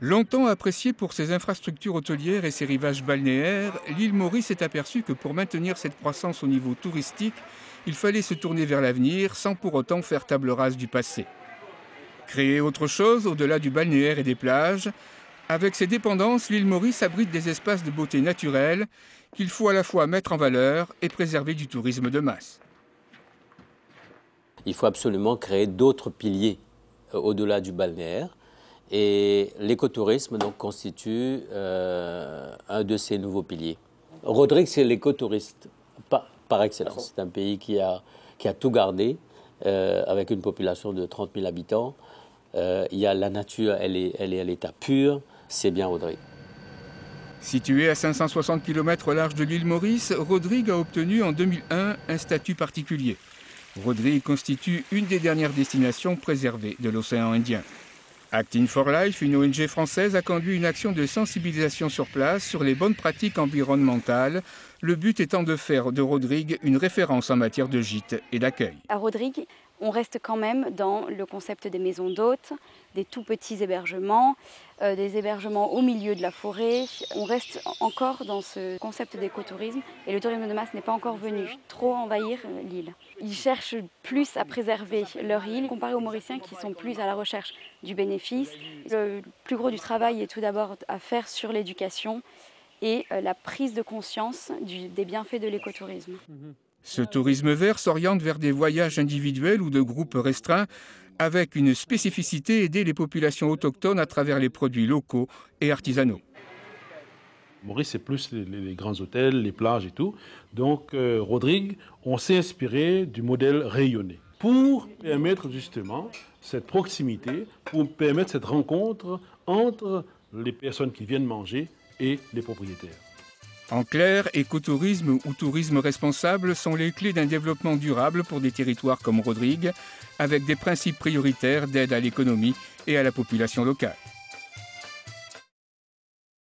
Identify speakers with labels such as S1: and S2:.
S1: Longtemps appréciée pour ses infrastructures hôtelières et ses rivages balnéaires, l'île Maurice s'est aperçue que pour maintenir cette croissance au niveau touristique, il fallait se tourner vers l'avenir sans pour autant faire table rase du passé. Créer autre chose au-delà du balnéaire et des plages. Avec ses dépendances, l'île Maurice abrite des espaces de beauté naturelle qu'il faut à la fois mettre en valeur et préserver du tourisme de masse.
S2: Il faut absolument créer d'autres piliers au-delà du balnéaire. Et l'écotourisme donc, constitue un de ces nouveaux piliers. Rodrigue, c'est l'écotouriste par excellence. C'est un pays qui a tout gardé, avec une population de 30 000 habitants. Il y a la nature, elle est à l'état pur. C'est bien Rodrigue.
S1: Située à 560 km au large de l'île Maurice, Rodrigue a obtenu en 2001 un statut particulier. Rodrigue constitue une des dernières destinations préservées de l'océan Indien. Acting for Life, une ONG française, a conduit une action de sensibilisation sur place sur les bonnes pratiques environnementales, le but étant de faire de Rodrigue une référence en matière de gîtes et d'accueil.
S3: À Rodrigue, on reste quand même dans le concept des maisons d'hôtes, des tout petits hébergements, des hébergements au milieu de la forêt. On reste encore dans ce concept d'écotourisme et le tourisme de masse n'est pas encore venu trop envahir l'île. Ils cherchent plus à préserver leur île comparé aux Mauriciens qui sont plus à la recherche du bénéfice. Le plus gros du travail est tout d'abord à faire sur l'éducation et la prise de conscience des bienfaits de l'écotourisme.
S1: Ce tourisme vert s'oriente vers des voyages individuels ou de groupes restreints avec une spécificité, aider les populations autochtones à travers les produits locaux et artisanaux.
S4: Maurice, c'est plus les grands hôtels, les plages et tout. Donc, Rodrigue, on s'est inspiré du modèle rayonné pour permettre justement cette proximité, pour permettre cette rencontre entre les personnes qui viennent manger et les propriétaires.
S1: En clair, écotourisme ou tourisme responsable sont les clés d'un développement durable pour des territoires comme Rodrigue, avec des principes prioritaires d'aide à l'économie et à la population locale.